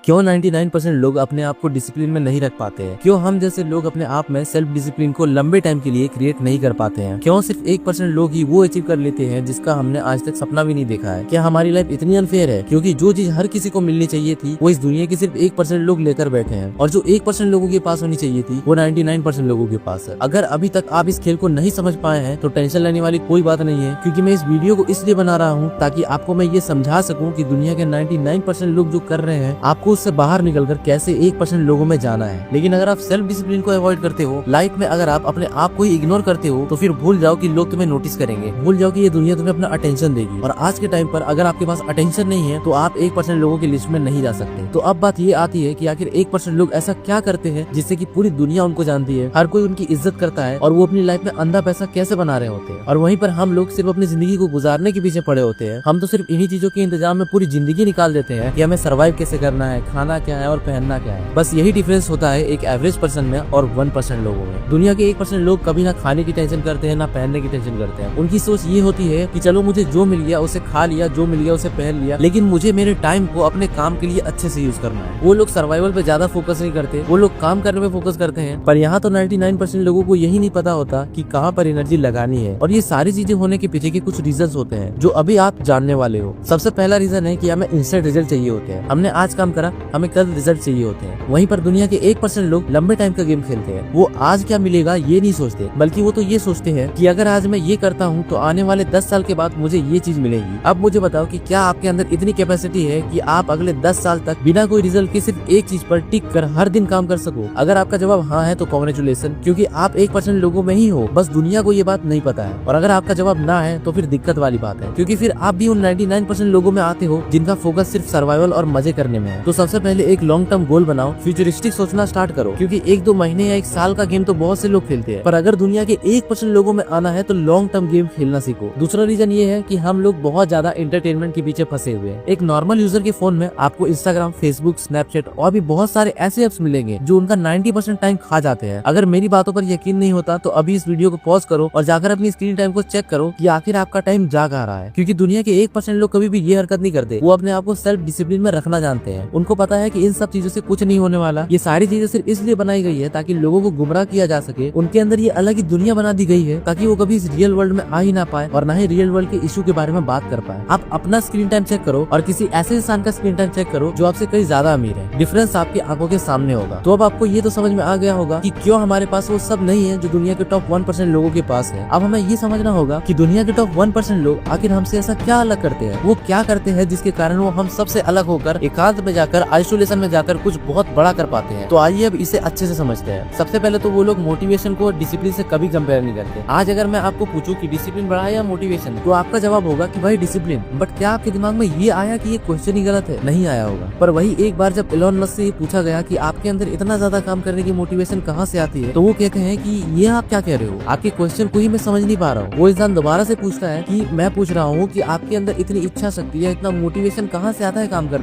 क्यों 99% लोग अपने आप को डिसिप्लिन में नहीं रख पाते हैं? क्यों हम जैसे लोग अपने आप में सेल्फ डिसिप्लिन को लंबे टाइम के लिए क्रिएट नहीं कर पाते हैं? क्यों सिर्फ 1% लोग ही वो अचीव कर लेते हैं जिसका हमने आज तक सपना भी नहीं देखा है? क्या हमारी लाइफ इतनी अनफेयर है? क्योंकि जो चीज हर किसी को मिलनी चाहिए थी वो इस दुनिया के सिर्फ 1% लोग लेकर बैठे हैं, और जो 1% लोगों के पास होनी चाहिए थी वो 99% लोगों के पास है। अगर अभी तक आप इस खेल को नहीं समझ पाए हैं तो टेंशन लेने वाली कोई बात नहीं है, क्योंकि मैं इस वीडियो को इसलिए बना रहा हूँ ताकि आपको मैं ये समझा सकूं कि दुनिया के 99% लोग जो कर रहे हैं आपको उससे बाहर निकलकर कैसे 1% लोगों में जाना है। लेकिन अगर आप सेल्फ डिसिप्लिन को अवॉइड करते हो, लाइफ में अगर आप अपने आप को ही इग्नोर करते हो, तो फिर भूल जाओ कि लोग तुम्हें नोटिस करेंगे, भूल जाओ कि ये दुनिया तुम्हें अपना अटेंशन देगी। और आज के टाइम पर अगर आपके पास अटेंशन नहीं है तो आप 1% लोगों की लिस्ट में नहीं जा सकते। तो अब बात ये आती है कि आखिर 1% लोग ऐसा क्या करते हैं जिससे कि पूरी दुनिया उनको जानती है, हर कोई उनकी इज्जत करता है, और वो अपनी लाइफ में अंधा पैसा कैसे बना रहे होते हैं। और वहीं पर हम लोग सिर्फ अपनी जिंदगी को गुजारने के पीछे पड़े होते हैं। हम तो सिर्फ इन्हीं चीजों के इंतजाम में पूरी जिंदगी निकाल देते हैं कि हमें सर्वाइव कैसे करना है, खाना क्या है और पहनना क्या है। बस यही डिफरेंस होता है एक एवरेज पर्सन में और 1% लोगों में। दुनिया के 1% लोग कभी ना खाने की टेंशन करते हैं ना पहनने की टेंशन करते हैं। उनकी सोच ये होती है कि चलो मुझे जो मिल गया उसे खा लिया, जो मिल गया उसे पहन लिया, लेकिन मुझे मेरे टाइम को अपने काम के लिए अच्छे से यूज करना है। वो लोग सर्वाइवल पे ज्यादा फोकस नहीं करते, वो लोग काम करने में फोकस करते हैं। पर यहाँ तो 99% लोगों को यही नहीं पता होता कि कहाँ पर एनर्जी लगानी है। और ये सारी चीजें होने के पीछे के कुछ रीजन होते हैं जो अभी आप जानने वाले हो। सबसे पहला रीजन है कि हमें इंस्टेंट रिजल्ट चाहिए होते हैं। हमने आज काम करा, हमें कल रिजल्ट चाहिए होते हैं। वहीं पर दुनिया के 1% लोग लंबे टाइम का गेम खेलते हैं। वो आज क्या मिलेगा ये नहीं सोचते, बल्कि वो तो ये सोचते हैं कि अगर आज मैं ये करता हूँ तो आने वाले 10 साल के बाद मुझे ये चीज मिलेगी। अब मुझे बताओ कि क्या आपके अंदर इतनी कैपेसिटी है कि आप अगले 10 साल तक बिना कोई रिजल्ट के सिर्फ एक चीज पर टिक कर हर दिन काम कर सको? अगर आपका जवाब हाँ है तो कांग्रेचुलेशन, क्योंकि आप 1% लोगों में ही हो, बस दुनिया को ये बात नहीं पता है। और अगर आपका जवाब ना है तो फिर दिक्कत वाली बात है, क्योंकि फिर आप भी उन 99% लोगों में आते हो जिनका फोकस सिर्फ सर्वाइवल और मजे करने में है। तो सबसे पहले एक लॉन्ग टर्म गोल बनाओ, फ्यूचरिस्टिक सोचना स्टार्ट करो, क्योंकि 1-2 महीने या 1 साल का गेम तो बहुत से लोग खेलते हैं। पर अगर दुनिया के 1% लोगों में आना है तो लॉन्ग टर्म गेम खेलना सीखो। दूसरा रीजन ये है कि हम लोग बहुत ज्यादा एंटरटेनमेंट के पीछे फंसे हुए हैं। एक नॉर्मल यूजर के फोन में आपको इंस्टाग्राम, फेसबुक, स्नैपचैट और भी बहुत सारे ऐसे एप्स मिलेंगे जो उनका 90% टाइम खा जाते हैं। अगर मेरी बातों पर यकीन नहीं होता तो अभी इस वीडियो को पॉज करो और जाकर अपनी स्क्रीन टाइम को चेक करो कि आखिर आपका टाइम जा कहाँ रहा है। क्योंकि दुनिया के 1% लोग कभी भी ये हरकत नहीं करते। वो अपने आप को सेल्फ डिसिप्लिन में रखना जानते हैं। उनको पता है कि इन सब चीजों से कुछ नहीं होने वाला। ये सारी चीजें सिर्फ इसलिए बनाई गई है ताकि लोगों को गुमराह किया जा सके। उनके अंदर ये अलग ही दुनिया बना दी गई है ताकि वो कभी इस रियल वर्ल्ड में आ ही ना पाए और ना ही रियल वर्ल्ड के इशू के बारे में बात कर पाए। आप अपना स्क्रीन टाइम चेक करो और किसी ऐसे इंसान का स्क्रीन टाइम चेक करो जो आपसे कहीं ज्यादा अमीर है। डिफरेंस आपकी आंखों के सामने होगा। तो अब आपको ये तो समझ में आ गया होगा कि क्यों हमारे पास वो सब नहीं है जो दुनिया के टॉप 1% लोगों के पास है। अब हमें ये समझना होगा कि दुनिया के टॉप 1% लोग आखिर हमसे ऐसा क्या अलग करते हैं, वो क्या करते हैं जिसके कारण वो हम सबसे अलग होकर एकांत में जाकर, आइसोलेशन में जाकर कुछ बहुत बड़ा कर पाते हैं। तो आइए अब इसे अच्छे से समझते हैं। सबसे पहले तो वो लोग मोटिवेशन को डिसिप्लिन से कभी कंपेयर नहीं करते। आज अगर मैं आपको पूछूं कि डिसिप्लिन बड़ा है या मोटिवेशन, तो आपका जवाब होगा कि भाई डिसिप्लिन। बट क्या आपके दिमाग में ये आया कि ये क्वेश्चन ही गलत है? नहीं आया होगा। पर वही एक बार जब एलोन मस्क से ये पूछा गया कि आपके अंदर इतना ज्यादा काम करने की मोटिवेशन कहाँ से आती है, तो वो कहते हैं कि ये आप क्या कह रहे हो, आपके क्वेश्चन को ही मैं समझ नहीं पा रहा हूँ। वो इंसान दोबारा से पूछता है कि मैं पूछ रहा हूँ कि आपके अंदर इतनी इच्छा शक्ति है, इतना मोटिवेशन कहाँ से आता है काम करने